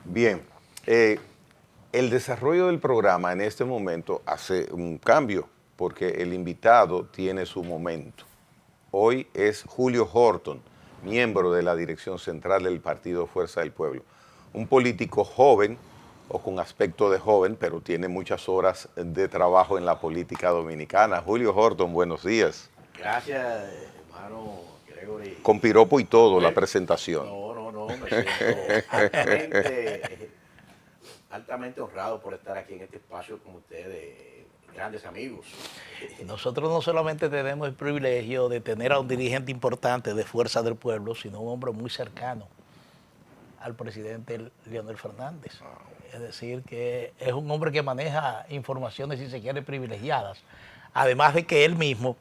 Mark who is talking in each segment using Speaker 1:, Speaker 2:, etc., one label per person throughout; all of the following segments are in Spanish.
Speaker 1: Bien, el desarrollo del programa en este momento hace un cambio porque el invitado tiene su momento. Hoy es Julio Horton, miembro de la dirección central del Partido Fuerza del Pueblo. Un político joven o con aspecto de joven, pero tiene muchas horas de trabajo en la política dominicana. Julio Horton, buenos días.
Speaker 2: Gracias, hermano Gregory
Speaker 1: Con piropo y todo la
Speaker 2: Manuel.
Speaker 1: presentación.
Speaker 2: No, me siento altamente honrado por estar aquí en este espacio con ustedes, grandes amigos.
Speaker 3: Nosotros no solamente tenemos el privilegio de tener a un dirigente importante de Fuerza del Pueblo, sino un hombre muy cercano al presidente Leonel Fernández. Es decir, que es un hombre que maneja informaciones, si se quiere, privilegiadas. Además de que él mismo,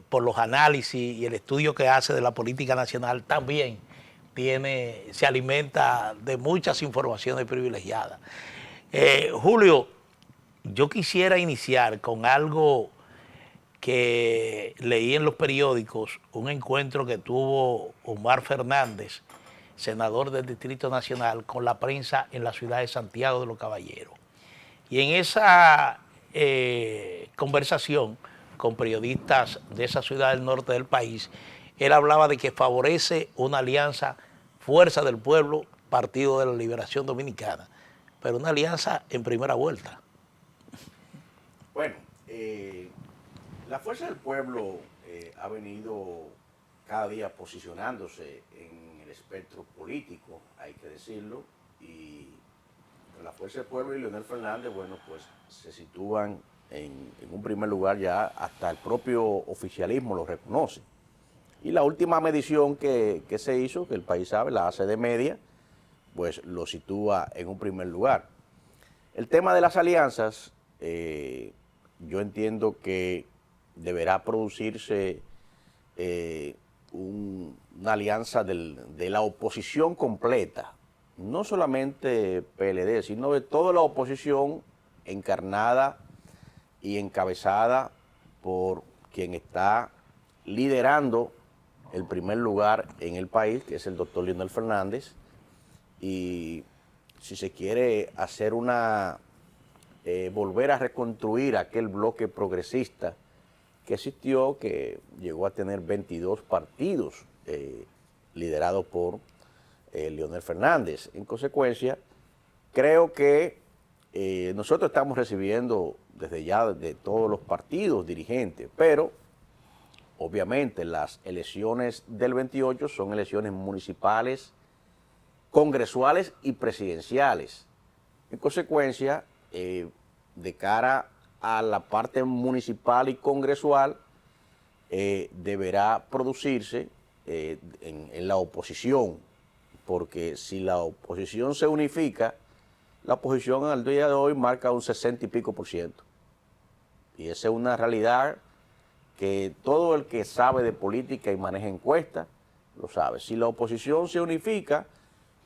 Speaker 3: por los análisis y el estudio que hace de la política nacional, también se alimenta de muchas informaciones privilegiadas. Julio, yo quisiera iniciar con algo que leí en los periódicos, un encuentro que tuvo Omar Fernández, senador del Distrito Nacional, con la prensa en la ciudad de Santiago de los Caballeros. Y en esa conversación con periodistas de esa ciudad del norte del país, él hablaba de que favorece una alianza Fuerza del Pueblo, Partido de la Liberación Dominicana, pero una alianza en primera vuelta.
Speaker 2: Bueno, la Fuerza del Pueblo ha venido cada día posicionándose en el espectro político, hay que decirlo, y la Fuerza del Pueblo y Leonel Fernández, bueno, pues se sitúan en un primer lugar, ya hasta el propio oficialismo lo reconoce. Y la última medición que se hizo, que el país sabe, la ACD Media, pues lo sitúa en un primer lugar. El tema de las alianzas, yo entiendo que deberá producirse una alianza de la oposición completa, no solamente PLD, sino de toda la oposición encarnada y encabezada por quien está liderando el primer lugar en el país, que es el doctor Leonel Fernández, y si se quiere hacer volver a reconstruir aquel bloque progresista que existió, que llegó a tener 22 partidos liderados por Leonel Fernández. En consecuencia, creo que nosotros estamos recibiendo desde ya de todos los partidos dirigentes, pero obviamente las elecciones del 28 son elecciones municipales, congresuales y presidenciales. En consecuencia, de cara a la parte municipal y congresual, deberá producirse en la oposición, porque si la oposición se unifica, la oposición al día de hoy marca un 60 y pico %. Y esa es una realidad que todo el que sabe de política y maneja encuestas lo sabe. Si la oposición se unifica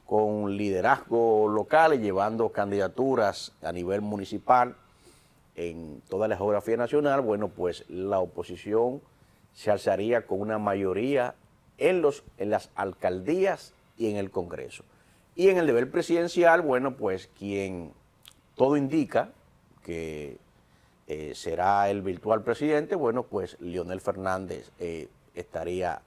Speaker 2: con liderazgo local y llevando candidaturas a nivel municipal en toda la geografía nacional, bueno, pues la oposición se alzaría con una mayoría en las alcaldías y en el Congreso. Y en el nivel presidencial, bueno, pues quien todo indica que será el virtual presidente, bueno, pues Leonel Fernández estaría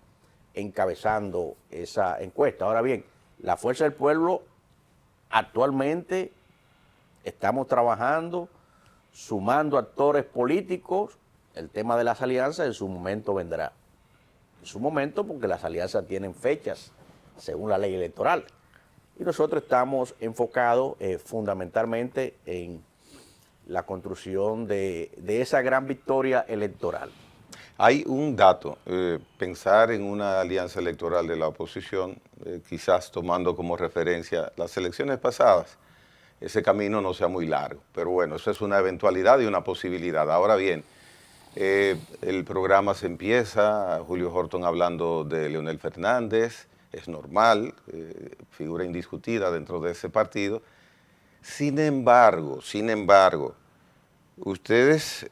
Speaker 2: encabezando esa encuesta. Ahora bien, la Fuerza del Pueblo actualmente estamos trabajando, sumando actores políticos. El tema de las alianzas en su momento vendrá. En su momento, porque las alianzas tienen fechas según la ley electoral. Y nosotros estamos enfocados fundamentalmente en la construcción de esa gran victoria electoral.
Speaker 1: Hay un dato, pensar en una alianza electoral de la oposición, quizás tomando como referencia las elecciones pasadas, ese camino no sea muy largo, pero bueno, eso es una eventualidad y una posibilidad. Ahora bien, el programa se empieza, Julio Horton hablando de Leonel Fernández, es normal, figura indiscutida dentro de ese partido. Sin embargo, ¿ustedes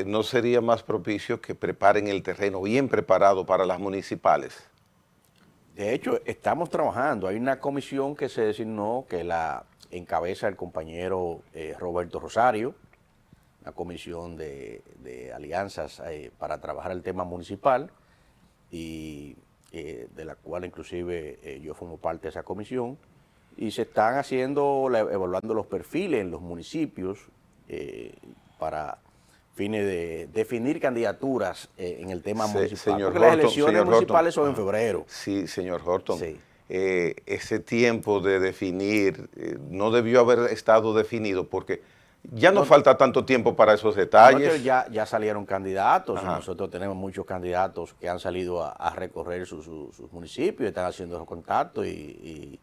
Speaker 1: no sería más propicio que preparen el terreno bien preparado para las municipales?
Speaker 2: De hecho, estamos trabajando. Hay una comisión que se designó, que la encabeza el compañero Roberto Rosario, una comisión de alianzas para trabajar el tema municipal, y de la cual inclusive yo formo parte de esa comisión, y se están evaluando los perfiles en los municipios para fines de definir candidaturas en el tema municipal.
Speaker 1: Señor
Speaker 2: Porque las
Speaker 1: Horton,
Speaker 2: elecciones
Speaker 1: señor
Speaker 2: municipales
Speaker 1: Horton.
Speaker 2: son en febrero.
Speaker 1: Sí, señor Horton.
Speaker 2: Sí.
Speaker 1: Ese tiempo de definir no debió haber estado definido porque ya no falta tanto tiempo para esos detalles.
Speaker 2: Ya salieron candidatos.
Speaker 1: Ajá.
Speaker 2: Nosotros tenemos muchos candidatos que han salido a recorrer sus municipios, están haciendo los contactos y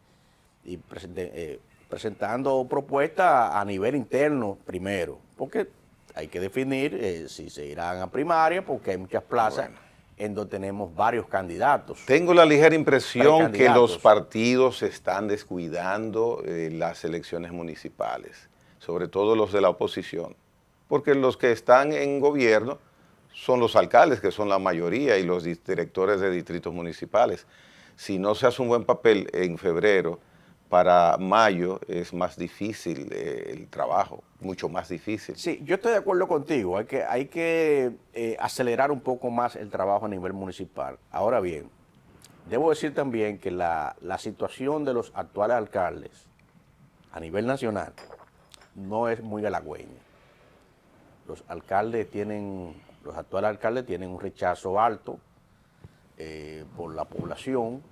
Speaker 2: presentando propuestas a nivel interno primero, porque hay que definir si se irán a primaria, porque hay muchas plazas en donde tenemos varios candidatos.
Speaker 1: Tengo la ligera impresión que los
Speaker 2: Precandidatos.
Speaker 1: partidos están descuidando las elecciones municipales, sobre todo los de la oposición, porque los que están en gobierno son los alcaldes, que son la mayoría, y los directores de distritos municipales. Si no se hace un buen papel en febrero, para mayo es más difícil el trabajo, mucho más difícil.
Speaker 2: Sí, yo estoy de acuerdo contigo. Hay que acelerar un poco más el trabajo a nivel municipal. Ahora bien, debo decir también que la situación de los actuales alcaldes a nivel nacional no es muy halagüeña. Los actuales alcaldes tienen un rechazo alto por la población,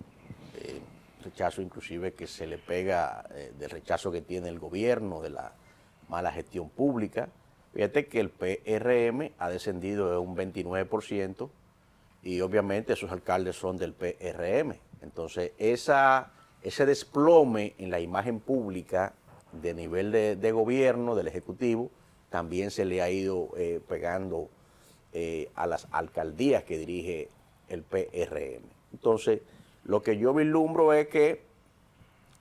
Speaker 2: rechazo inclusive que se le pega del rechazo que tiene el gobierno, de la mala gestión pública. Fíjate que el PRM ha descendido de un 29% y obviamente esos alcaldes son del PRM. Entonces ese desplome en la imagen pública de nivel de gobierno, del Ejecutivo, también se le ha ido pegando a las alcaldías que dirige el PRM. Entonces, lo que yo vislumbro es que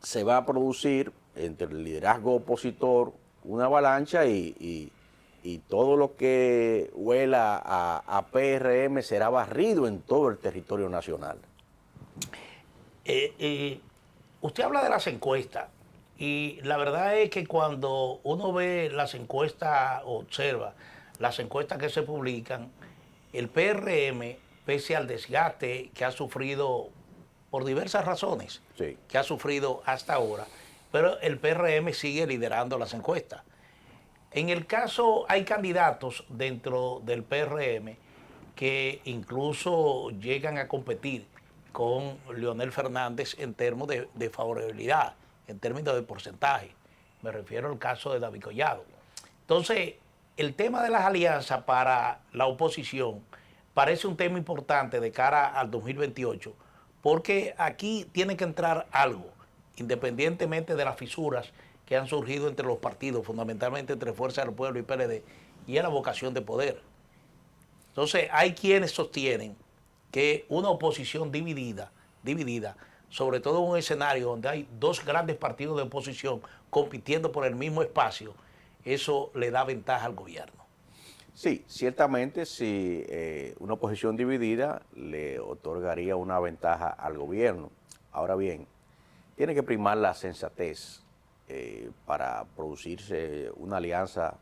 Speaker 2: se va a producir entre el liderazgo opositor una avalancha y todo lo que huela a PRM será barrido en todo el territorio nacional.
Speaker 3: Usted habla de las encuestas y la verdad es que cuando uno ve las encuestas, observa las encuestas que se publican, el PRM, pese al desgaste que ha sufrido por diversas razones,
Speaker 2: Sí.
Speaker 3: que ha sufrido hasta ahora, pero el PRM sigue liderando las encuestas. En el caso, hay candidatos dentro del PRM que incluso llegan a competir con Leonel Fernández en términos de favorabilidad, en términos de porcentaje. Me refiero al caso de David Collado. Entonces, el tema de las alianzas para la oposición parece un tema importante de cara al 2028, porque aquí tiene que entrar algo, independientemente de las fisuras que han surgido entre los partidos, fundamentalmente entre Fuerza del Pueblo y PLD, y es la vocación de poder. Entonces, hay quienes sostienen que una oposición dividida, sobre todo en un escenario donde hay dos grandes partidos de oposición compitiendo por el mismo espacio, eso le da ventaja al gobierno.
Speaker 2: Sí, ciertamente si una oposición dividida le otorgaría una ventaja al gobierno. Ahora bien, tiene que primar la sensatez para producirse una alianza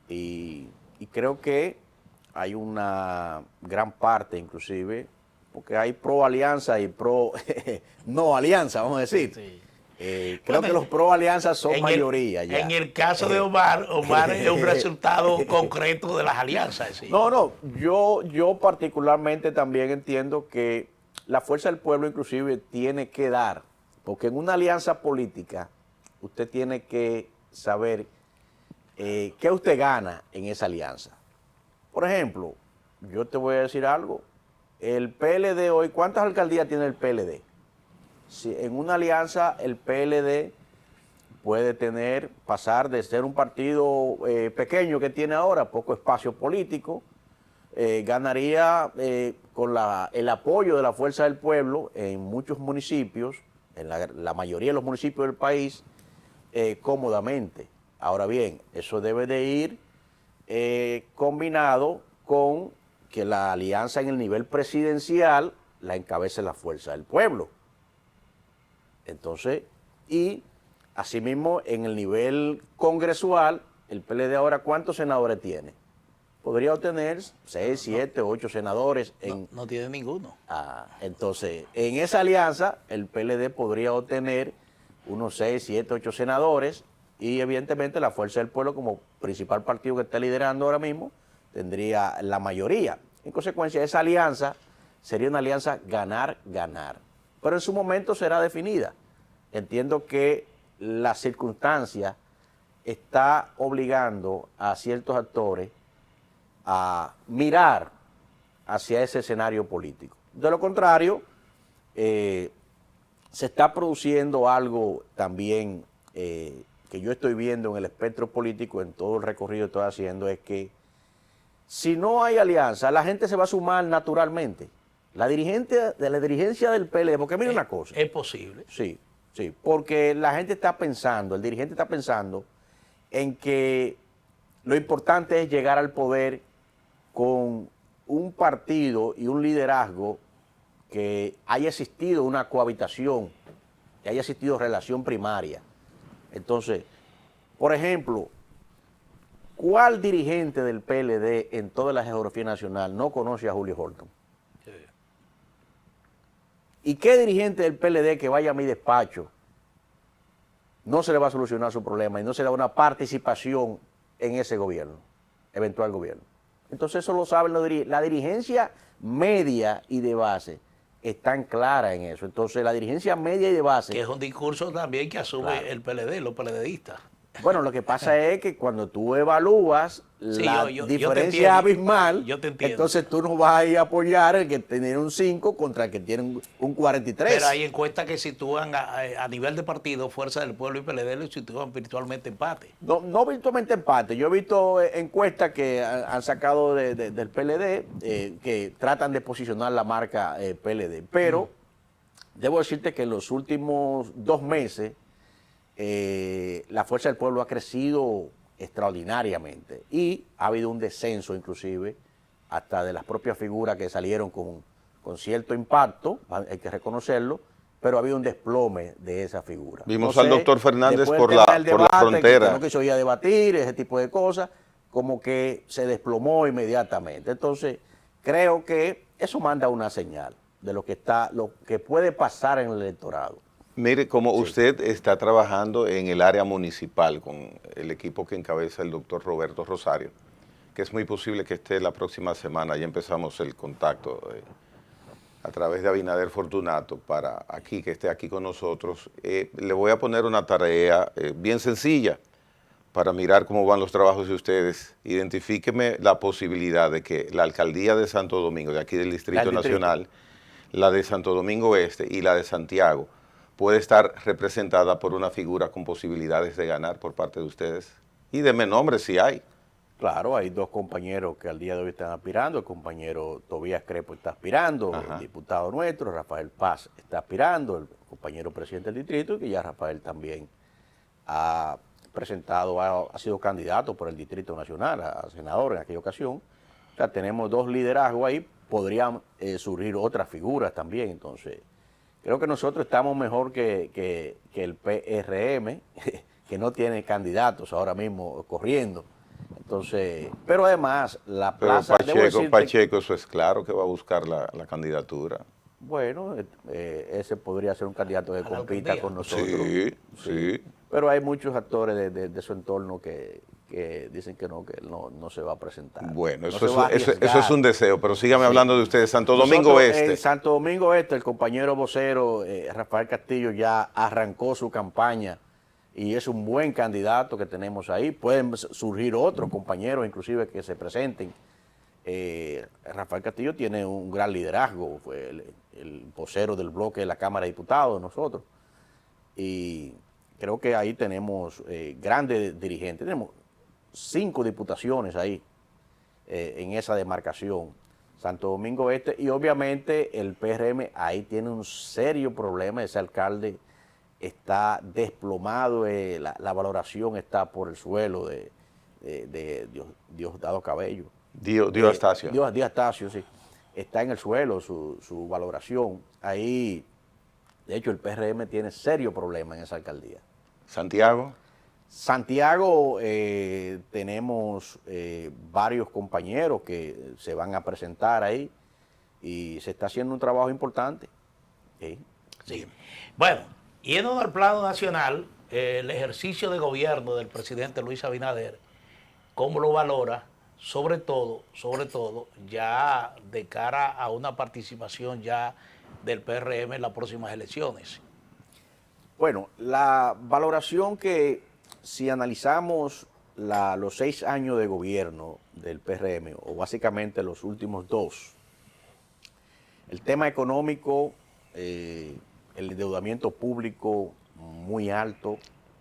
Speaker 2: y creo que hay una gran parte inclusive, porque hay pro alianza y pro no alianza, vamos a decir.
Speaker 3: Sí.
Speaker 2: Creo que los pro alianzas son
Speaker 3: En
Speaker 2: mayoría ya.
Speaker 3: En el caso de Omar es un resultado concreto de las alianzas. Sí.
Speaker 2: No, yo particularmente también entiendo que la fuerza del pueblo inclusive tiene que dar, porque en una alianza política usted tiene que saber qué usted gana en esa alianza. Por ejemplo, yo te voy a decir algo, el PLD hoy, ¿cuántas alcaldías tiene el PLD? Si en una alianza el PLD puede pasar de ser un partido pequeño que tiene ahora, poco espacio político, ganaría con el apoyo de la fuerza del pueblo en muchos municipios, en la mayoría de los municipios del país, cómodamente. Ahora bien, eso debe de ir combinado con que la alianza en el nivel presidencial la encabece la Fuerza del Pueblo. Entonces, y asimismo en el nivel congresual, el PLD ahora, ¿cuántos senadores tiene? Podría obtener 6, 7, 8 senadores.
Speaker 3: No tiene ninguno.
Speaker 2: Entonces, en esa alianza, el PLD podría obtener unos 6, 7, 8 senadores y evidentemente la Fuerza del Pueblo, como principal partido que está liderando ahora mismo, tendría la mayoría. En consecuencia, esa alianza sería una alianza ganar-ganar. Pero en su momento será definida. Entiendo que la circunstancia está obligando a ciertos actores a mirar hacia ese escenario político. De lo contrario, se está produciendo algo también que yo estoy viendo en el espectro político, en todo el recorrido que estoy haciendo, es que si no hay alianza, la gente se va a sumar naturalmente. La dirigencia del PLD, porque mira una cosa.
Speaker 3: Es posible.
Speaker 2: Sí, sí, porque la gente está pensando, el dirigente está pensando en que lo importante es llegar al poder con un partido y un liderazgo que haya existido una cohabitación, que haya existido relación primaria. Entonces, por ejemplo, ¿cuál dirigente del PLD en toda la geografía nacional no conoce a Julio Holton?
Speaker 3: Sí.
Speaker 2: ¿Y qué dirigente del PLD que vaya a mi despacho no se le va a solucionar su problema y no se le da una participación en ese gobierno, eventual gobierno? Entonces eso lo saben la dirigencia media y de base están claras en eso. Entonces la dirigencia media y de base...
Speaker 3: Que es un discurso también que asume
Speaker 2: Claro.
Speaker 3: el PLD, los PLDistas.
Speaker 2: Bueno, lo que pasa es que cuando tú evalúas
Speaker 3: Sí,
Speaker 2: la
Speaker 3: yo te
Speaker 2: diferencia
Speaker 3: entiendo.
Speaker 2: abismal,
Speaker 3: Yo te entiendo.
Speaker 2: entonces tú no vas a ir a apoyar el que tiene un 5 contra el que tiene un 43.
Speaker 3: Pero hay encuestas que sitúan a nivel de partido, Fuerza del Pueblo y PLD lo sitúan virtualmente empate.
Speaker 2: No virtualmente empate. Yo he visto encuestas que han sacado del PLD que tratan de posicionar la marca PLD. Pero debo decirte que en los últimos 2 meses la Fuerza del Pueblo ha crecido extraordinariamente y ha habido un descenso inclusive hasta de las propias figuras que salieron con cierto impacto, hay que reconocerlo, pero ha habido un desplome de esa figura.
Speaker 1: Vimos
Speaker 2: No
Speaker 1: al
Speaker 2: sé,
Speaker 1: doctor Fernández
Speaker 2: después
Speaker 1: por
Speaker 2: del
Speaker 1: la
Speaker 2: tema del debate,
Speaker 1: frontera.
Speaker 2: que no quiso ir a debatir, ese tipo de cosas, como que se desplomó inmediatamente. Entonces, creo que eso manda una señal de lo que puede pasar en el electorado.
Speaker 1: Mire, como usted está trabajando en el área municipal con el equipo que encabeza el doctor Roberto Rosario, que es muy posible que esté la próxima semana, ya empezamos el contacto a través de Abinader Fortunato para que esté aquí con nosotros, le voy a poner una tarea bien sencilla para mirar cómo van los trabajos de ustedes. Identifíqueme la posibilidad de que la alcaldía de Santo Domingo, de aquí del Distrito Nacional, la de Santo Domingo Este y la de Santiago, puede estar representada por una figura con posibilidades de ganar por parte de ustedes. Y deme nombres si hay.
Speaker 2: Claro, hay 2 compañeros que al día de hoy están aspirando. El compañero Tobías Crepo está aspirando,
Speaker 1: Ajá.
Speaker 2: el diputado nuestro, Rafael Paz, está aspirando, el compañero presidente del distrito, y que ya Rafael también ha presentado, ha sido candidato por el Distrito Nacional a senador en aquella ocasión. O sea, tenemos 2 liderazgos ahí, podrían surgir otras figuras también. Entonces, creo que nosotros estamos mejor que el PRM, que no tiene candidatos ahora mismo corriendo. Entonces, pero además, la
Speaker 1: Pero
Speaker 2: plaza...
Speaker 1: Pacheco, eso es claro que va a buscar la candidatura.
Speaker 2: Bueno, ese podría ser un candidato que
Speaker 3: ¿A la
Speaker 2: compita
Speaker 3: alcaldía?
Speaker 2: con nosotros.
Speaker 1: Sí.
Speaker 2: Pero hay muchos actores de su entorno que dicen que no se va a presentar.
Speaker 1: Bueno,
Speaker 2: No
Speaker 1: eso
Speaker 2: se va a
Speaker 1: es
Speaker 2: arriesgar.
Speaker 1: un deseo, pero sígame hablando de ustedes. Santo
Speaker 2: Nosotros,
Speaker 1: Domingo Este.
Speaker 2: En Santo Domingo Este, el compañero vocero Rafael Castillo ya arrancó su campaña y es un buen candidato que tenemos ahí. Pueden surgir otros compañeros inclusive que se presenten. Rafael Castillo tiene un gran liderazgo, fue el vocero del bloque de la Cámara de Diputados de nosotros. Y creo que ahí tenemos grandes dirigentes. Tenemos 5 diputaciones ahí en esa demarcación. Santo Domingo Este, y obviamente el PRM ahí tiene un serio problema. Ese alcalde está desplomado, la valoración está por el suelo de Diosdado Cabello.
Speaker 1: Diosdado.
Speaker 2: Diosdado, sí. está en el suelo su valoración. Ahí, de hecho, el PRM tiene serio problema en esa alcaldía.
Speaker 1: Santiago.
Speaker 2: Santiago, tenemos varios compañeros que se van a presentar ahí y se está haciendo un trabajo importante.
Speaker 3: Sí. Bueno, yendo al plano nacional, el ejercicio de gobierno del presidente Luis Abinader, ¿cómo lo valora? Sobre todo, ya de cara a una participación ya del PRM en las próximas elecciones.
Speaker 2: Bueno, la valoración que si analizamos los 6 años de gobierno del PRM, o básicamente los últimos 2, el tema económico, el endeudamiento público muy alto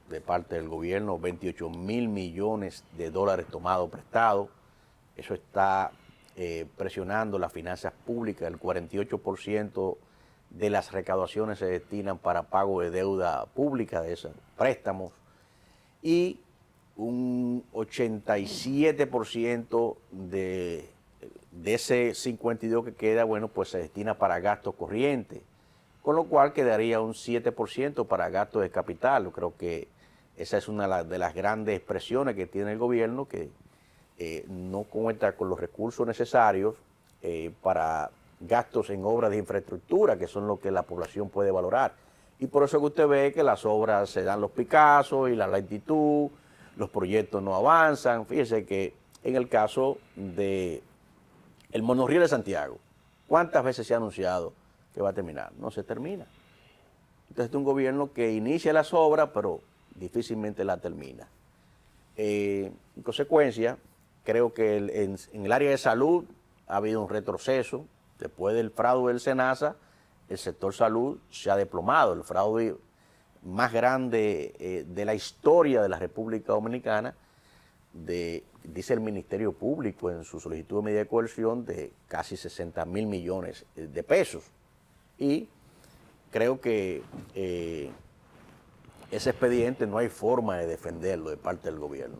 Speaker 2: de parte del gobierno, 28.000 millones de dólares tomados prestados, eso está presionando las finanzas públicas, el 48% de las recaudaciones se destinan para pago de deuda pública, de esos préstamos, y un 87% de ese 52% que queda, bueno, pues se destina para gastos corrientes, con lo cual quedaría un 7% para gastos de capital. Yo creo que esa es una de las grandes expresiones que tiene el gobierno, que no cuenta con los recursos necesarios para gastos en obras de infraestructura, que son lo que la población puede valorar. Y por eso que usted ve que las obras se dan los picazos y la lentitud, los proyectos no avanzan. Fíjese que en el caso de el monorriel de Santiago, ¿cuántas veces se ha anunciado que va a terminar? No se termina. Entonces es un gobierno que inicia las obras, pero difícilmente la termina. En consecuencia, creo que en el área de salud ha habido un retroceso. Después del fraude del SENASA, el sector salud se ha desplomado. El fraude más grande de la historia de la República Dominicana, dice el Ministerio Público en su solicitud de medida de coerción, de casi 60.000 millones de pesos. Y creo que ese expediente no hay forma de defenderlo de parte del gobierno.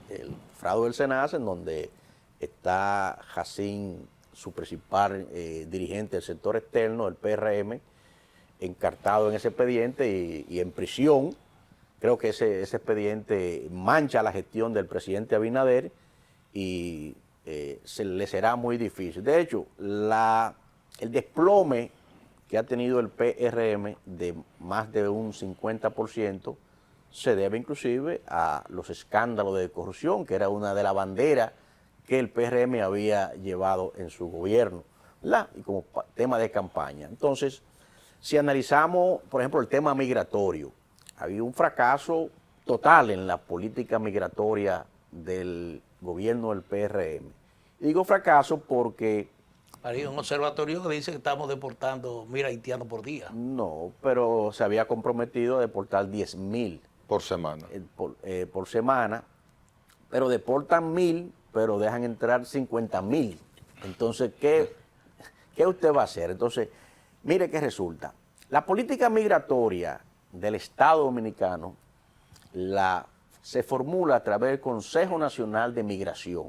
Speaker 2: El fraude del SENASA, en donde está Jacín, su principal dirigente del sector externo, del PRM, encartado en ese expediente y en prisión. Creo que ese expediente mancha la gestión del presidente Abinader y se le será muy difícil. De hecho, el desplome que ha tenido el PRM de más de un 50% se debe inclusive a los escándalos de corrupción, que era una de las banderas que el PRM había llevado en su gobierno, ¿verdad? Y como tema de campaña. Entonces, si analizamos, por ejemplo, el tema migratorio, ha habido un fracaso total en la política migratoria del gobierno del PRM. Y digo fracaso porque...
Speaker 3: Hay un observatorio que dice que estamos deportando 1.000 haitianos por día.
Speaker 2: No, pero se había comprometido a deportar 10.000.
Speaker 1: Por semana.
Speaker 2: Por semana, pero deportan 1.000, pero dejan entrar 50.000. Entonces, ¿qué usted va a hacer? Entonces, mire qué resulta. La política migratoria del Estado Dominicano se formula a través del Consejo Nacional de Migración.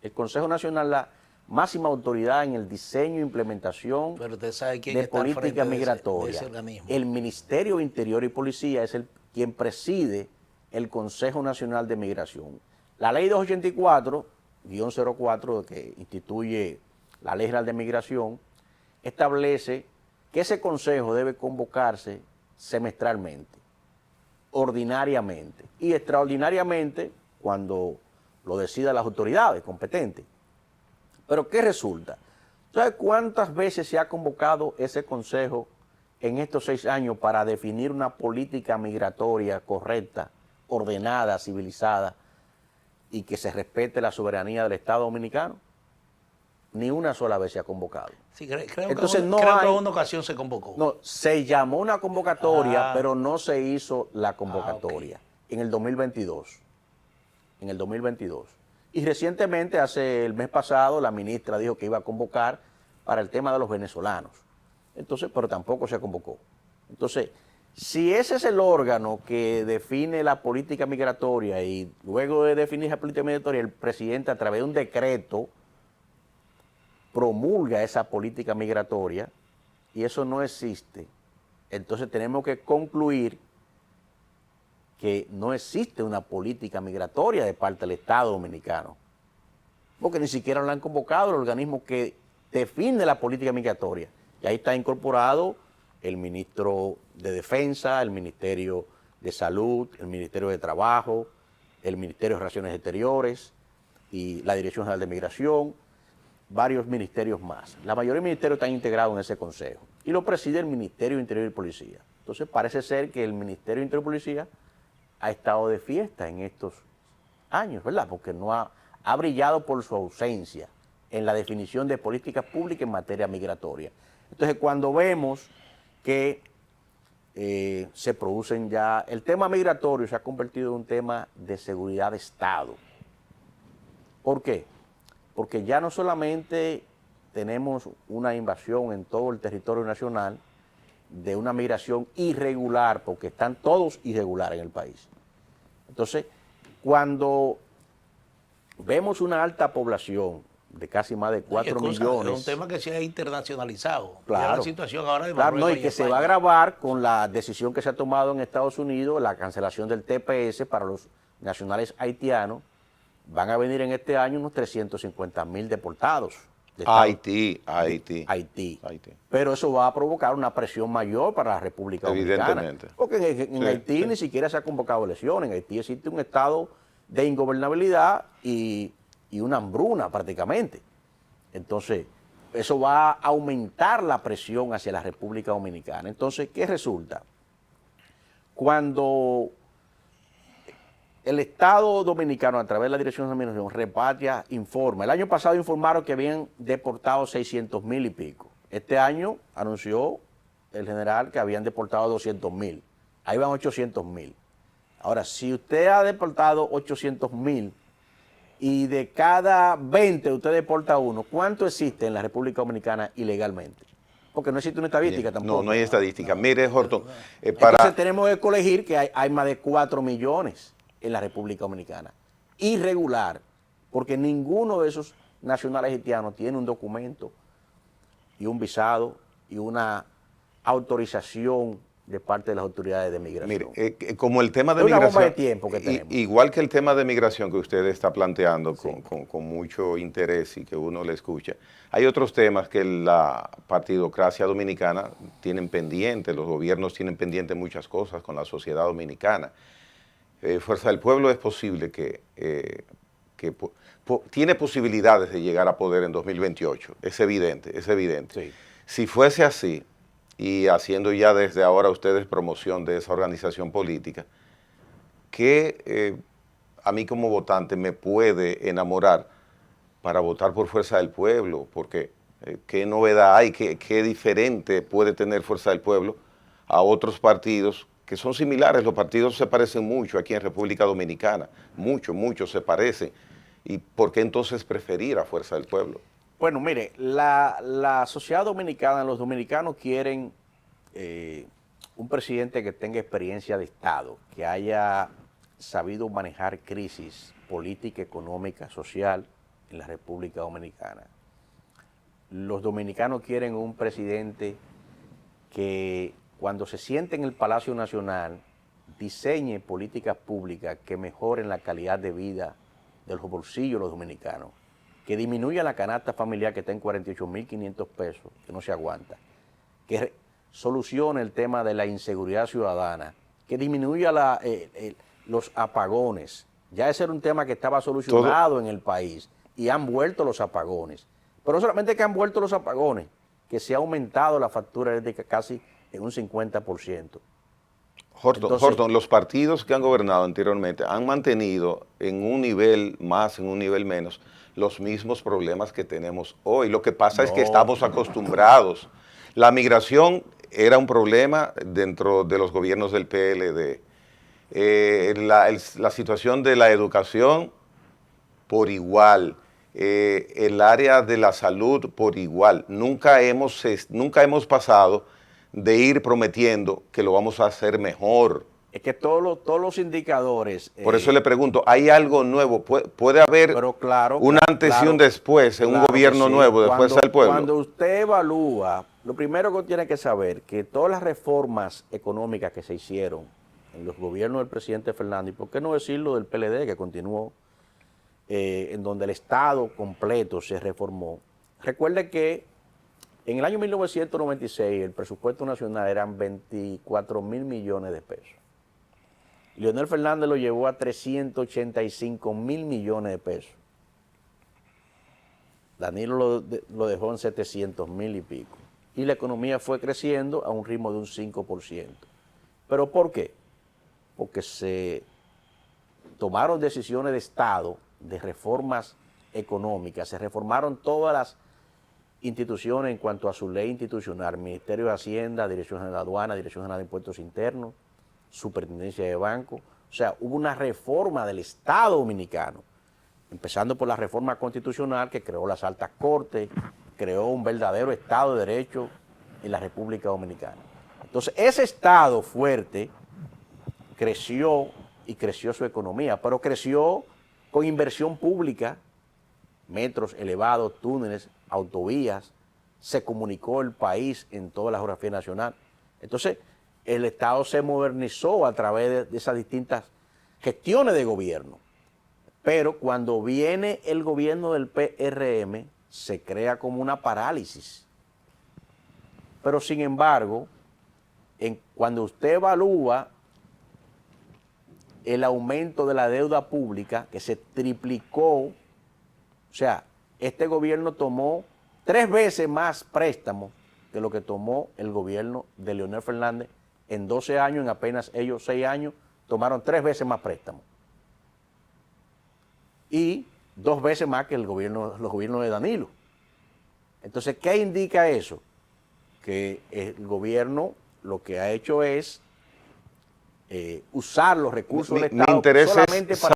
Speaker 2: El Consejo Nacional, la máxima autoridad en el diseño e implementación de política migratoria.
Speaker 3: de ese organismo.
Speaker 2: El Ministerio de Interior y Policía es quien preside el Consejo Nacional de Migración. La Ley 284-04, que instituye la Ley General de Migración, establece que ese consejo debe convocarse semestralmente, ordinariamente y extraordinariamente cuando lo decidan las autoridades competentes. Pero ¿qué resulta? ¿Sabe cuántas veces se ha convocado ese consejo en estos 6 años para definir una política migratoria correcta, ordenada, civilizada y que se respete la soberanía del Estado Dominicano? Ni una sola vez se ha convocado.
Speaker 3: Sí, creo
Speaker 2: Entonces,
Speaker 3: que en una ocasión se convocó.
Speaker 2: No, se llamó una convocatoria, pero no se hizo la convocatoria en el 2022. En el 2022. Y recientemente, hace el mes pasado, la ministra dijo que iba a convocar para el tema de los venezolanos. Entonces, pero tampoco se convocó. Entonces, si ese es el órgano que define la política migratoria y luego de definir la política migratoria, el presidente a través de un decreto promulga esa política migratoria y eso no existe, entonces tenemos que concluir que no existe una política migratoria de parte del Estado dominicano, porque ni siquiera lo han convocado el organismo que define la política migratoria. Y ahí está incorporado el ministro de Defensa, el Ministerio de Salud, el Ministerio de Trabajo, el Ministerio de Relaciones Exteriores y la Dirección General de Migración, varios ministerios más. La mayoría de ministerios están integrados en ese consejo y lo preside el Ministerio de Interior y Policía. Entonces parece ser que el Ministerio de Interior y Policía ha estado de fiesta en estos años, ¿verdad? Porque no ha brillado por su ausencia en la definición de políticas públicas en materia migratoria. Entonces, cuando vemos que se producen ya, el tema migratorio se ha convertido en un tema de seguridad de Estado. ¿Por qué? Porque ya no solamente tenemos una invasión en todo el territorio nacional de una migración irregular, porque están todos irregulares en el país. Entonces, cuando vemos una alta población de casi más de 4 millones.
Speaker 3: Es un tema que se ha internacionalizado.
Speaker 2: Claro.
Speaker 3: La situación ahora de
Speaker 2: Claro, no, y que
Speaker 3: España
Speaker 2: se va a agravar con la decisión que se ha tomado en Estados Unidos, la cancelación del TPS para los nacionales haitianos. Van a venir en este año unos 350,000 deportados. De
Speaker 1: Haití.
Speaker 2: Pero eso va a provocar una presión mayor para la República Dominicana.
Speaker 1: Evidentemente.
Speaker 2: Porque en Haití ni siquiera se ha convocado elecciones. En Haití existe un estado de ingobernabilidad y una hambruna prácticamente. Entonces, eso va a aumentar la presión hacia la República Dominicana. Entonces, ¿qué resulta? Cuando el Estado Dominicano, a través de la Dirección de Migración, repatria, informa. El año pasado informaron que habían deportado 600,000 y pico. Este año anunció el general que habían deportado 200,000. Ahí van 800,000. Ahora, si usted ha deportado 800,000 y de cada 20 usted deporta uno, ¿cuánto existe en la República Dominicana ilegalmente? Porque no existe una estadística tampoco.
Speaker 1: No hay estadística. Mire, Horton,
Speaker 2: Entonces tenemos que colegir que hay más de 4 millones en la República Dominicana. Irregular, porque ninguno de esos nacionales haitianos tiene un documento y un visado y una autorización de parte de las autoridades de migración.
Speaker 1: Mire, como el tema de
Speaker 2: es una
Speaker 1: migración,
Speaker 2: bomba de tiempo que tenemos.
Speaker 1: Igual que el tema de migración que usted está planteando con mucho interés y que uno le escucha, hay otros temas que la partidocracia dominicana tienen pendiente, los gobiernos tienen pendiente muchas cosas con la sociedad dominicana. Fuerza del Pueblo es posible que tiene posibilidades de llegar a poder en 2028, es evidente.
Speaker 2: Sí.
Speaker 1: Si fuese así, y haciendo ya desde ahora ustedes promoción de esa organización política, ¿qué a mí como votante me puede enamorar para votar por Fuerza del Pueblo? Porque ¿qué novedad hay? ¿Qué diferente puede tener Fuerza del Pueblo a otros partidos que son similares? Los partidos se parecen mucho aquí en República Dominicana, mucho se parecen. ¿Y por qué entonces preferir a Fuerza del Pueblo?
Speaker 2: Bueno, mire, la sociedad dominicana, los dominicanos quieren un presidente que tenga experiencia de Estado, que haya sabido manejar crisis política, económica, social en la República Dominicana. Los dominicanos quieren un presidente que cuando se siente en el Palacio Nacional diseñe políticas públicas que mejoren la calidad de vida de los bolsillos de los dominicanos, que disminuya la canasta familiar que está en 48,500 pesos, que no se aguanta, que solucione el tema de la inseguridad ciudadana, que disminuya los apagones. Ya ese era un tema que estaba solucionado en el país y han vuelto los apagones. Pero no solamente que han vuelto los apagones, que se ha aumentado la factura eléctrica casi en un 50%.
Speaker 1: Horton, los partidos que han gobernado anteriormente han mantenido en un nivel más, en un nivel menos, los mismos problemas que tenemos hoy. Lo que pasa es que estamos acostumbrados. La migración era un problema dentro de los gobiernos del PLD. La situación de la educación por igual. El área de la salud por igual. Nunca hemos pasado de ir prometiendo que lo vamos a hacer mejor
Speaker 2: Es que todos los indicadores...
Speaker 1: Por eso le pregunto, ¿hay algo nuevo? ¿Puede haber
Speaker 2: pero claro,
Speaker 1: un antes y un después en un
Speaker 2: claro que
Speaker 1: gobierno
Speaker 2: sí.
Speaker 1: nuevo de Fuerza del Pueblo?
Speaker 2: Cuando usted evalúa, lo primero que tiene que saber que todas las reformas económicas que se hicieron en los gobiernos del presidente Fernández, y por qué no decirlo del PLD que continuó, en donde el Estado completo se reformó. Recuerde que en el año 1996 el presupuesto nacional eran 24.000 millones de pesos. Leonel Fernández lo llevó a 385.000 millones de pesos. Danilo lo dejó en 700.000 y pico. Y la economía fue creciendo a un ritmo de un 5%. ¿Pero por qué? Porque se tomaron decisiones de Estado, de reformas económicas, se reformaron todas las instituciones en cuanto a su ley institucional, Ministerio de Hacienda, Dirección General de Aduana, Dirección General de Impuestos Internos, Superintendencia de Banco. O sea, hubo una reforma del Estado dominicano, empezando por la reforma constitucional que creó las altas cortes, creó un verdadero Estado de Derecho en la República Dominicana. Entonces, ese Estado fuerte creció y creció su economía, pero creció con inversión pública, metros elevados, túneles, autovías, se comunicó el país en toda la geografía nacional. Entonces, el Estado se modernizó a través de esas distintas gestiones de gobierno. Pero cuando viene el gobierno del PRM, se crea como una parálisis. Pero sin embargo, cuando usted evalúa el aumento de la deuda pública, que se triplicó, o sea, este gobierno tomó 3 veces más préstamos que lo que tomó el gobierno de Leonel Fernández en 12 años, en apenas ellos 6 años, tomaron 3 veces más préstamos. Y 2 veces más que los gobiernos de Danilo. Entonces, ¿qué indica eso? Que el gobierno lo que ha hecho es usar los recursos del Estado
Speaker 1: Me interesa
Speaker 2: solamente para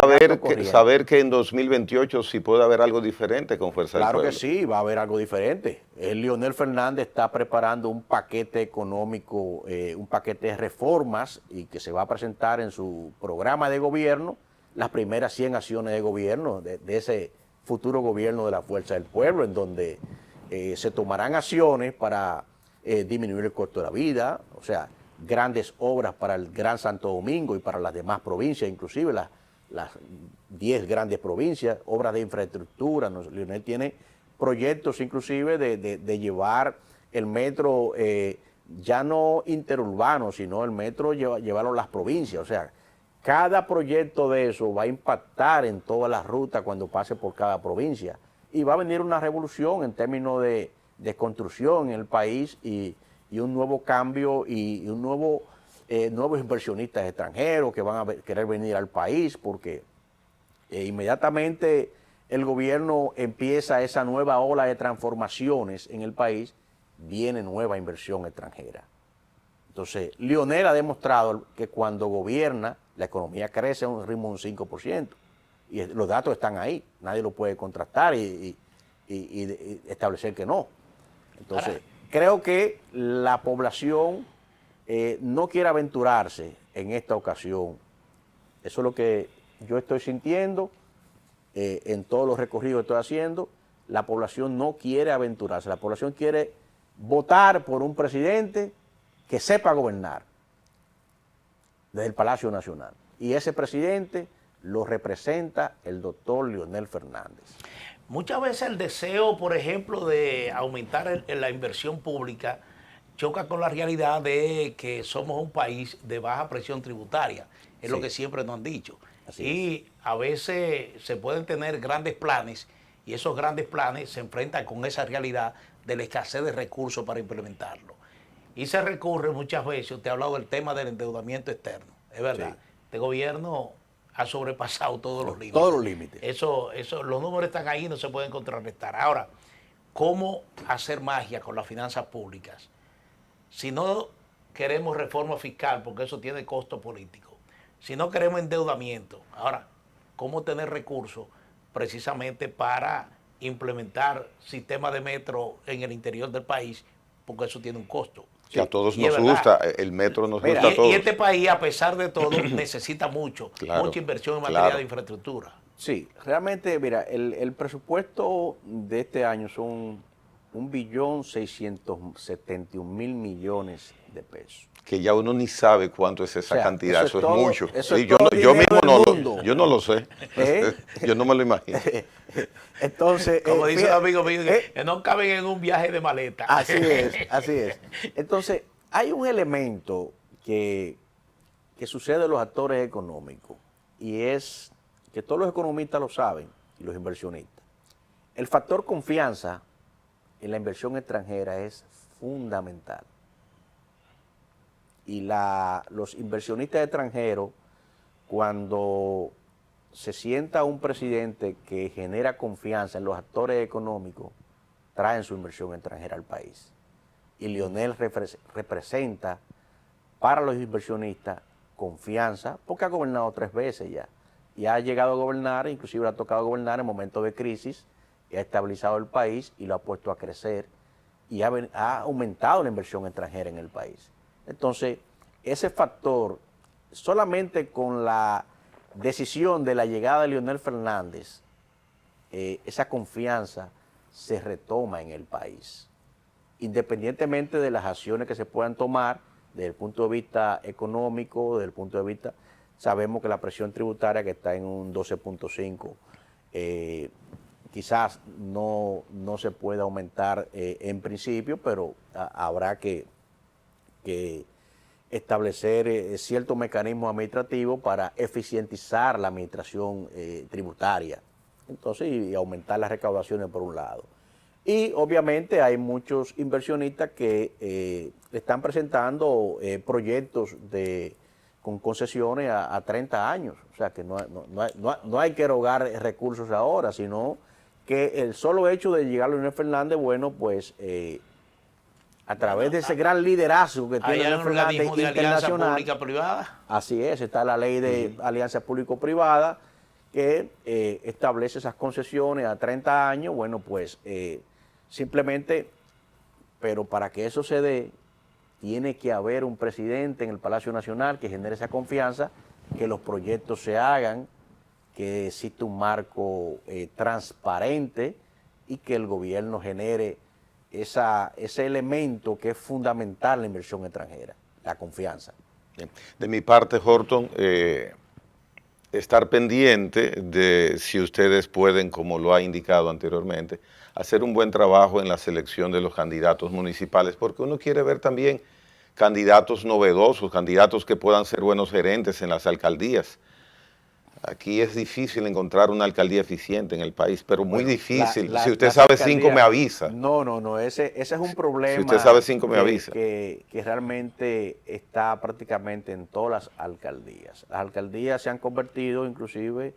Speaker 1: saber que en 2028 sí puede haber algo diferente con Fuerza del Pueblo.
Speaker 2: Claro que sí, va a haber algo diferente. Leonel Fernández está preparando un paquete económico, un paquete de reformas y que se va a presentar en su programa de gobierno, las primeras 100 acciones de gobierno de ese futuro gobierno de la Fuerza del Pueblo, en donde se tomarán acciones para disminuir el costo de la vida, o sea, grandes obras para el Gran Santo Domingo y para las demás provincias, inclusive las 10 grandes provincias, obras de infraestructura. Leonel tiene proyectos inclusive de llevar el metro, ya no interurbano, sino el metro llevarlo a las provincias. O sea, cada proyecto de eso va a impactar en todas las rutas cuando pase por cada provincia. Y va a venir una revolución en términos de construcción en el país y un nuevo cambio y un nuevos inversionistas extranjeros que van a querer venir al país porque inmediatamente el gobierno empieza esa nueva ola de transformaciones en el país, viene nueva inversión extranjera. Entonces, Leonel ha demostrado que cuando gobierna, la economía crece a un ritmo de un 5%. Y los datos están ahí, nadie lo puede contrastar y establecer que no. Entonces, creo que la población no quiere aventurarse en esta ocasión. Eso es lo que yo estoy sintiendo en todos los recorridos que estoy haciendo. La población no quiere aventurarse, la población quiere votar por un presidente que sepa gobernar desde el Palacio Nacional. Y ese presidente lo representa el doctor Leonel Fernández.
Speaker 3: Muchas veces el deseo, por ejemplo, de aumentar la inversión pública choca con la realidad de que somos un país de baja presión tributaria. Es lo que siempre nos han dicho. Y a veces se pueden tener grandes planes y esos grandes planes se enfrentan con esa realidad de la escasez de recursos para implementarlo. Y se recurre muchas veces, usted ha hablado del tema del endeudamiento externo, es verdad. Sí. Este gobierno ha sobrepasado todos los límites.
Speaker 2: Todos los límites.
Speaker 3: Eso, los números están ahí, no se pueden contrarrestar. Ahora, ¿cómo hacer magia con las finanzas públicas? Si no queremos reforma fiscal, porque eso tiene costo político, si no queremos endeudamiento, ahora, ¿cómo tener recursos precisamente para implementar sistemas de metro en el interior del país? Porque eso tiene un costo.
Speaker 1: Que a todos
Speaker 3: y
Speaker 1: nos
Speaker 3: es verdad.
Speaker 1: gusta, el metro nos
Speaker 2: Mira,
Speaker 1: gusta a todos.
Speaker 3: Y este país, a pesar de todo, necesita
Speaker 1: Claro,
Speaker 3: mucha inversión en materia
Speaker 1: claro.
Speaker 3: de infraestructura.
Speaker 2: Sí, realmente, mira, el presupuesto de este año son 1.671.000.000.000 de pesos.
Speaker 1: Que ya uno ni sabe cuánto es esa
Speaker 2: O sea,
Speaker 1: cantidad,
Speaker 2: eso
Speaker 1: eso
Speaker 2: es
Speaker 1: es
Speaker 2: todo-
Speaker 1: mucho.
Speaker 2: eso es
Speaker 1: Sí, yo,
Speaker 2: todo
Speaker 1: yo
Speaker 2: dinero
Speaker 1: mismo
Speaker 2: del
Speaker 1: no
Speaker 2: mundo.
Speaker 1: yo no lo sé.
Speaker 2: ¿Eh?
Speaker 1: Yo no me lo imagino.
Speaker 2: Entonces,
Speaker 3: Como dice un
Speaker 2: fíjate,
Speaker 3: amigo mío, que no caben en un viaje de maleta.
Speaker 2: así es, así es. Entonces, hay un elemento que sucede en los actores económicos y es que todos los economistas lo saben y los inversionistas. El factor confianza en la inversión extranjera es fundamental. Y los inversionistas extranjeros, cuando se sienta un presidente que genera confianza en los actores económicos, traen su inversión extranjera al país. Y Leonel representa para los inversionistas confianza, porque ha gobernado 3 veces ya. Y ha llegado a gobernar, inclusive le ha tocado gobernar en momentos de crisis, y ha estabilizado el país y lo ha puesto a crecer y ha aumentado la inversión extranjera en el país. Entonces, ese factor, solamente con la decisión de la llegada de Leonel Fernández, esa confianza se retoma en el país. Independientemente de las acciones que se puedan tomar, desde el punto de vista económico, desde el punto de vista, sabemos que la presión tributaria que está en un 12.5, quizás no se pueda aumentar en principio, pero habrá que establecer ciertos mecanismos administrativos para eficientizar la administración tributaria. Entonces, y aumentar las recaudaciones por un lado. Y obviamente hay muchos inversionistas que están presentando proyectos con concesiones a 30 años. O sea que no hay que erogar recursos ahora, sino que el solo hecho de llegar a Leonel Fernández, bueno, pues a través de ese gran liderazgo que tiene
Speaker 3: Hay
Speaker 2: Leonel
Speaker 3: un
Speaker 2: Fernández
Speaker 3: organismo de alianza
Speaker 2: internacional.
Speaker 3: pública-privada.
Speaker 2: Así es, está la ley de alianza público-privada que establece esas concesiones a 30 años. Bueno, pues simplemente, pero para que eso se dé, tiene que haber un presidente en el Palacio Nacional que genere esa confianza, que los proyectos se hagan, que exista un marco transparente y que el gobierno genere ese elemento que es fundamental en la inversión extranjera, la confianza.
Speaker 1: Bien. De mi parte, Horton, estar pendiente de si ustedes pueden, como lo ha indicado anteriormente, hacer un buen trabajo en la selección de los candidatos municipales, porque uno quiere ver también candidatos novedosos, candidatos que puedan ser buenos gerentes en las alcaldías. Aquí es difícil encontrar una alcaldía eficiente en el país, pero muy difícil. Si usted sabe 5, me avisa.
Speaker 2: No, ese es un problema.
Speaker 1: Si usted sabe 5, me avisa.
Speaker 2: Que realmente está prácticamente en todas las alcaldías. Las alcaldías se han convertido inclusive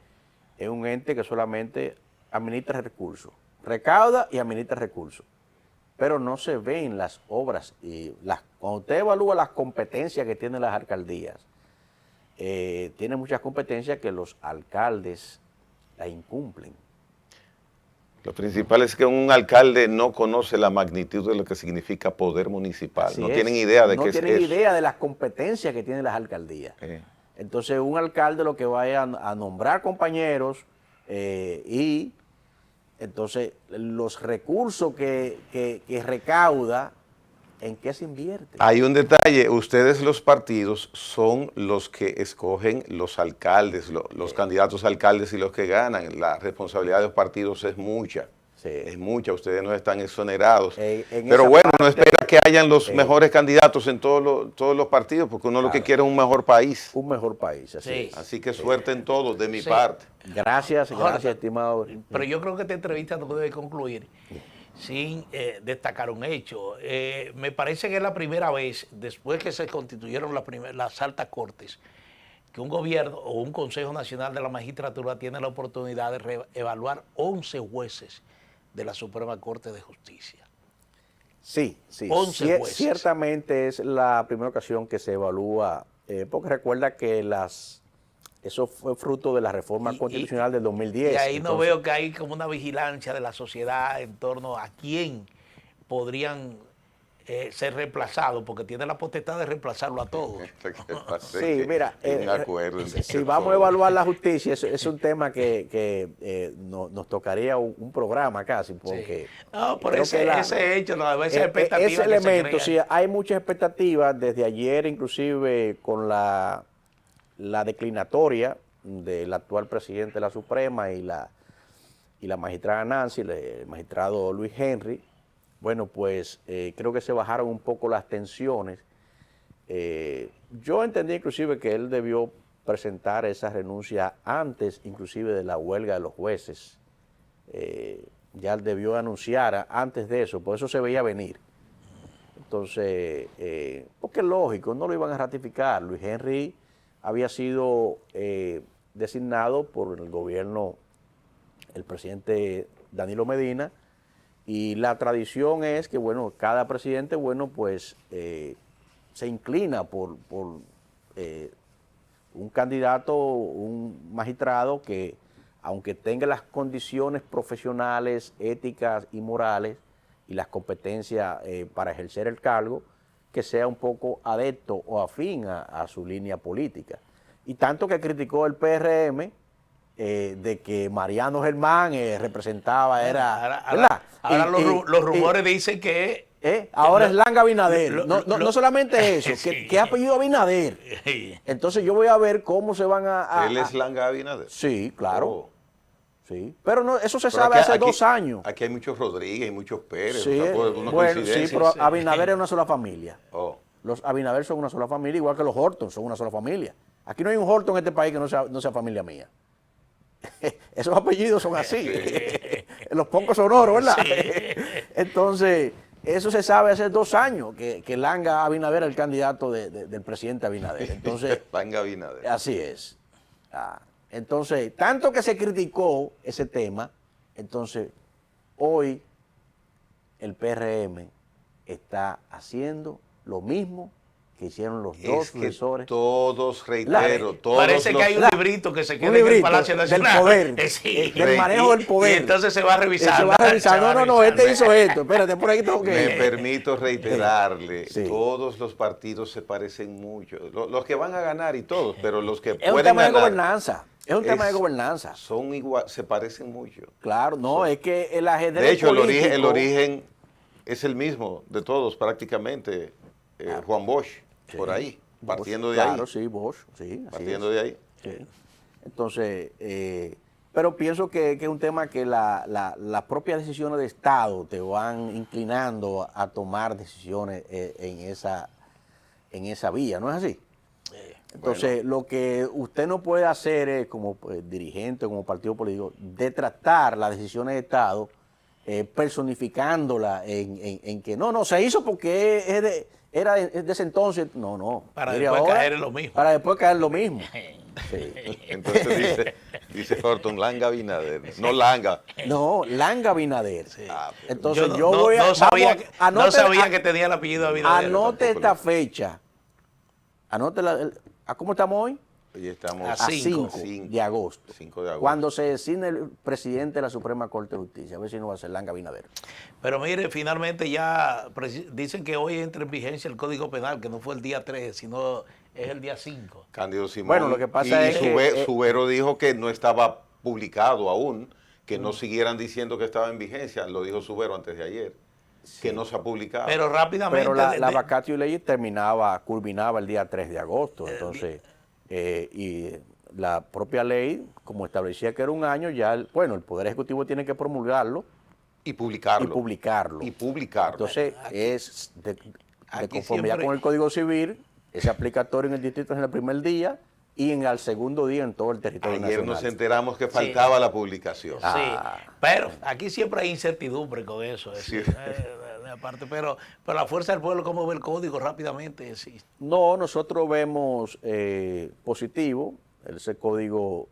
Speaker 2: en un ente que solamente administra recursos, recauda y administra recursos, pero no se ven las obras. Cuando usted evalúa las competencias que tienen las alcaldías, tiene muchas competencias que los alcaldes la incumplen.
Speaker 1: Lo principal es que un alcalde no conoce la magnitud de lo que significa poder municipal.
Speaker 2: Así
Speaker 1: no
Speaker 2: es.
Speaker 1: tienen idea de qué es eso.
Speaker 2: No tienen idea de las competencias que tienen las alcaldías. Entonces, un alcalde lo que va a nombrar compañeros y entonces los recursos que recauda, ¿en qué se invierte?
Speaker 1: Hay un detalle, ustedes los partidos son los que escogen los alcaldes, los candidatos a alcaldes y los que ganan. La responsabilidad de los partidos es mucha.
Speaker 2: Sí.
Speaker 1: Es mucha, ustedes no están exonerados.
Speaker 2: En
Speaker 1: Pero
Speaker 2: esa
Speaker 1: bueno,
Speaker 2: parte,
Speaker 1: uno espera que hayan los mejores candidatos en todos los partidos, porque uno lo que quiere es un mejor país.
Speaker 2: Un mejor país, así
Speaker 3: Sí.
Speaker 2: es.
Speaker 1: Así que suerte en todo, de mi
Speaker 3: Sí.
Speaker 1: parte.
Speaker 2: Gracias,
Speaker 3: Ahora,
Speaker 2: estimado.
Speaker 3: Pero yo creo que esta entrevista no debe concluir sin destacar un hecho. Me parece que es la primera vez, después que se constituyeron las altas cortes, que un gobierno o un Consejo Nacional de la Magistratura tiene la oportunidad de reevaluar 11 jueces de la Suprema Corte de Justicia.
Speaker 2: Sí.
Speaker 3: 11 jueces.
Speaker 2: Ciertamente es la primera ocasión que se evalúa, porque recuerda que eso fue fruto de la reforma constitucional del 2010.
Speaker 3: Y ahí no
Speaker 2: Entonces,
Speaker 3: veo que hay como una vigilancia de la sociedad en torno a quién podrían ser reemplazado, porque tiene la potestad de reemplazarlo a todos.
Speaker 2: Sí, mira,
Speaker 1: un acuerdo entre
Speaker 2: si vamos a evaluar la justicia, es un tema que nos tocaría un programa casi, porque
Speaker 3: No, por
Speaker 2: creo
Speaker 3: ese,
Speaker 2: que
Speaker 3: ese hecho, no, esa expectativa
Speaker 2: ese
Speaker 3: que se
Speaker 2: elemento,
Speaker 3: crea.
Speaker 2: sí, hay muchas expectativas desde ayer, inclusive con la declinatoria del actual presidente de la Suprema y la magistrada Nancy, el magistrado Luis Henry. Bueno, pues creo que se bajaron un poco las tensiones. Yo entendí inclusive que él debió presentar esa renuncia antes inclusive de la huelga de los jueces. Ya él debió anunciar antes de eso, por eso se veía venir. Entonces, porque es lógico, no lo iban a ratificar. Luis Henry había sido designado por el gobierno, el presidente Danilo Medina, y la tradición es que, bueno, cada presidente, bueno, pues se inclina por un candidato, un magistrado que, aunque tenga las condiciones profesionales, éticas y morales y las competencias para ejercer el cargo, que sea un poco adepto o afín a su línea política. Y tanto que criticó el PRM de que Mariano Germán representaba, era...
Speaker 3: Ahora los rumores dicen que...
Speaker 2: ahora es Langa Abinader.
Speaker 3: No
Speaker 2: solamente eso,
Speaker 3: sí.
Speaker 2: que ha apellido Abinader. Entonces yo voy a ver cómo se van
Speaker 1: ¿Él es Langa Abinader?
Speaker 2: Sí, claro.
Speaker 1: Oh.
Speaker 2: Sí, pero no, eso se
Speaker 1: Pero
Speaker 2: sabe hace
Speaker 1: aquí,
Speaker 2: 2 años.
Speaker 1: Aquí hay muchos Rodríguez y muchos Pérez.
Speaker 2: Sí,
Speaker 1: o sea, pues, una
Speaker 2: bueno, sí,
Speaker 1: coincidencia.
Speaker 2: pero Abinader es una sola familia.
Speaker 1: Oh.
Speaker 2: Los Abinader son una sola familia, igual que los Horton son una sola familia. Aquí no hay un Horton en este país que no sea familia mía. Esos apellidos son así. Los Poncos Sonoros, ¿verdad?
Speaker 3: Sí.
Speaker 2: Entonces, eso se sabe hace 2 años, que Langa Abinader es el candidato del presidente Abinader. Entonces,
Speaker 1: Langa Abinader.
Speaker 2: así es. Entonces, tanto que se criticó ese tema, entonces, hoy el PRM está haciendo lo mismo que hicieron los dos
Speaker 1: Es que
Speaker 2: sucesores.
Speaker 1: todos, reitero, todos
Speaker 3: Parece que hay un librito que se queda en el Palacio Nacional.
Speaker 2: Del poder,
Speaker 3: Sí.
Speaker 2: del manejo del poder.
Speaker 3: Y entonces se va a revisar.
Speaker 2: Se va a revisar. No, este hizo esto. Espérate, por aquí tengo que
Speaker 1: Me permito reiterarle,
Speaker 2: Sí.
Speaker 1: todos los partidos se parecen mucho. Los que van a ganar y todos, pero los que
Speaker 2: Es un
Speaker 1: pueden
Speaker 2: tema de
Speaker 1: ganar
Speaker 2: gobernanza. Es un tema de gobernanza.
Speaker 1: son igual, se parecen mucho.
Speaker 2: Claro, no, es que el ajedrez
Speaker 1: De hecho,
Speaker 2: político,
Speaker 1: el origen es el mismo de todos prácticamente. Juan Bosch, por ahí, partiendo de ahí.
Speaker 2: Claro, sí, Bosch, sí. así
Speaker 1: Partiendo
Speaker 2: es.
Speaker 1: de ahí.
Speaker 2: Sí. Entonces, pero pienso que es un tema que las propias decisiones de Estado te van inclinando a tomar decisiones en esa vía, ¿no es así? Entonces, lo que usted no puede hacer es, como dirigente, como partido político, de tratar las decisiones de Estado personificándola en que no, se hizo porque era de ese entonces. No.
Speaker 3: Para
Speaker 2: Mire
Speaker 3: después
Speaker 2: ahora,
Speaker 3: caer en lo mismo.
Speaker 2: Para después caer en lo mismo. Sí.
Speaker 1: Entonces dice Horton, Langa Abinader, no Langa.
Speaker 2: No, Langa Abinader. Entonces yo
Speaker 3: no,
Speaker 2: voy a...
Speaker 3: no sabía,
Speaker 2: vamos,
Speaker 3: no sabía que tenía el apellido Abinader.
Speaker 2: Anote esta fecha. Anote ¿a cómo estamos hoy?
Speaker 1: Hoy estamos
Speaker 3: A
Speaker 2: A 5
Speaker 1: 5
Speaker 2: de agosto.
Speaker 1: 5 de agosto.
Speaker 2: Cuando se designe el presidente de la Suprema Corte de Justicia. A ver si no va a ser Langa Abinader.
Speaker 3: Pero mire, finalmente ya dicen que hoy entra en vigencia el Código Penal, que no fue el día 3, sino es el día 5.
Speaker 1: Cándido Simón.
Speaker 2: Bueno, lo que pasa es que,
Speaker 1: Subero dijo que no estaba publicado aún, que no siguieran diciendo que estaba en vigencia. Lo dijo Subero antes de ayer, que no se ha publicado.
Speaker 3: Pero rápidamente...
Speaker 2: Pero la vacatio ley culminaba el día 3 de agosto. Entonces, y la propia ley, como establecía que era un año, ya, el Poder Ejecutivo tiene que promulgarlo
Speaker 1: y publicarlo.
Speaker 2: Y publicarlo. Entonces, es de conformidad
Speaker 3: siempre...
Speaker 2: con el Código Civil, es aplicatorio en el distrito en el primer día y al segundo día en todo el territorio nacional.
Speaker 1: Ayer nos enteramos que faltaba la publicación.
Speaker 3: Sí, pero aquí siempre hay incertidumbre con eso.
Speaker 1: Sí.
Speaker 3: Aparte, pero la fuerza del pueblo, ¿cómo ve el código rápidamente? Sí.
Speaker 2: No, nosotros vemos positivo ese código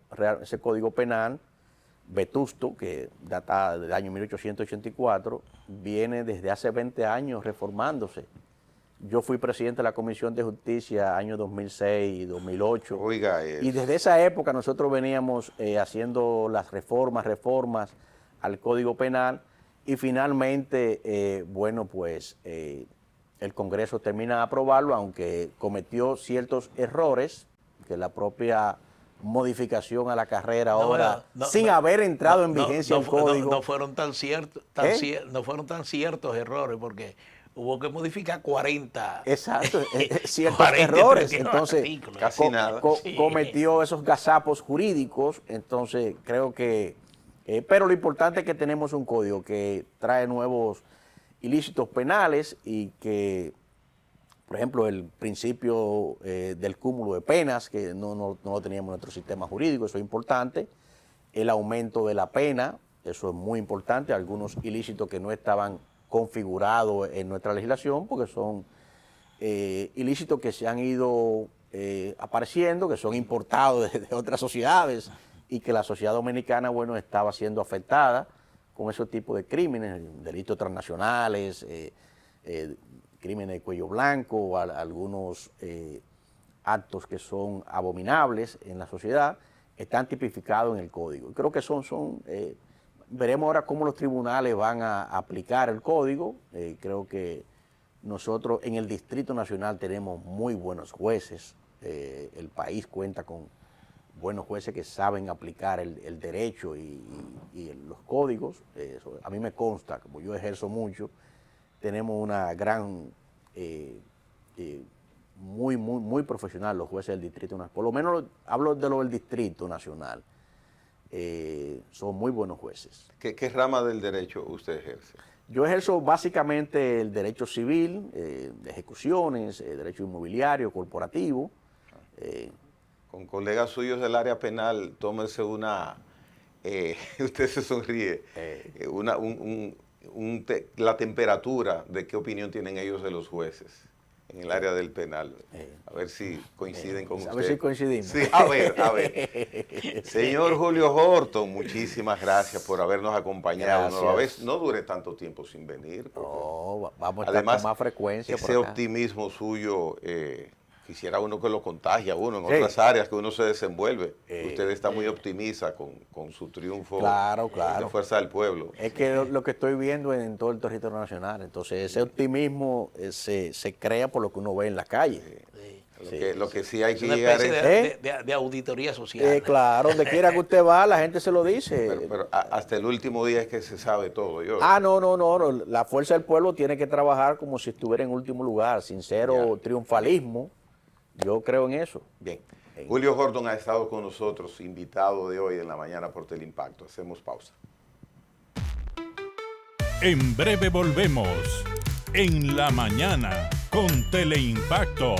Speaker 2: penal vetusto, que data del año 1884, viene desde hace 20 años reformándose. Yo fui presidente de la Comisión de Justicia años 2006 y 2008.
Speaker 1: Oiga,
Speaker 2: y desde esa época nosotros veníamos haciendo las reformas al Código Penal y finalmente, el Congreso termina de aprobarlo, aunque cometió ciertos errores que la propia modificación a la carrera ahora, sin haber entrado en vigencia el código.
Speaker 3: No fueron tan ciertos, no fueron tan ciertos errores, porque hubo que modificar 40.
Speaker 2: Exacto, ciertos
Speaker 3: 40
Speaker 2: errores. Entonces,
Speaker 1: casi nada.
Speaker 2: Cometió esos gazapos jurídicos. Entonces, creo que. Pero lo importante es que tenemos un código que trae nuevos ilícitos penales y que, por ejemplo, el principio del cúmulo de penas, que no lo teníamos en nuestro sistema jurídico, eso es importante. El aumento de la pena, eso es muy importante. Algunos ilícitos que no estaban configurados en nuestra legislación, porque son ilícitos que se han ido apareciendo, que son importados de otras sociedades y que la sociedad dominicana, bueno, estaba siendo afectada con esos tipos de crímenes, delitos transnacionales, crímenes de cuello blanco, algunos actos que son abominables en la sociedad, están tipificados en el código. Creo que veremos ahora cómo los tribunales van a aplicar el código. Creo que nosotros en el Distrito Nacional tenemos muy buenos jueces. El país cuenta con buenos jueces que saben aplicar el derecho y los códigos. A mí me consta, como yo ejerzo mucho, tenemos una gran, muy profesional los jueces del Distrito Nacional. Por lo menos hablo de lo del Distrito Nacional. Son muy buenos jueces.
Speaker 1: ¿Qué rama del derecho usted ejerce?
Speaker 2: Yo ejerzo básicamente el derecho civil, de ejecuciones, derecho inmobiliario, corporativo.
Speaker 1: Con colegas suyos del área penal, tómese usted se sonríe, la temperatura de qué opinión tienen ellos de los jueces en el área del penal. A ver si coinciden con usted.
Speaker 2: A ver si coincidimos.
Speaker 1: Sí, a ver. Señor Julio Horton, muchísimas gracias por habernos acompañado. No dure tanto tiempo sin venir.
Speaker 2: No, vamos a estar con más frecuencia.
Speaker 1: Ese optimismo suyo, quisiera uno que lo contagie a uno en otras áreas que uno se desenvuelve. Usted está muy optimista con su triunfo de Fuerza del Pueblo.
Speaker 2: Es que lo que estoy viendo en todo el territorio nacional. Entonces ese optimismo se crea por lo que uno ve en la calle.
Speaker 1: Lo que sí hay que
Speaker 3: llegar
Speaker 1: es
Speaker 3: de auditoría social.
Speaker 2: Claro, donde quiera que usted va, la gente se lo dice.
Speaker 1: Pero hasta el último día es que se sabe todo.
Speaker 2: No. La Fuerza del Pueblo tiene que trabajar como si estuviera en último lugar, sin cero triunfalismo. Yo creo en eso.
Speaker 1: Bien. Julio Horton ha estado con nosotros, invitado de hoy en la mañana por Teleimpacto. Hacemos pausa.
Speaker 4: En breve volvemos. En la mañana con Teleimpacto.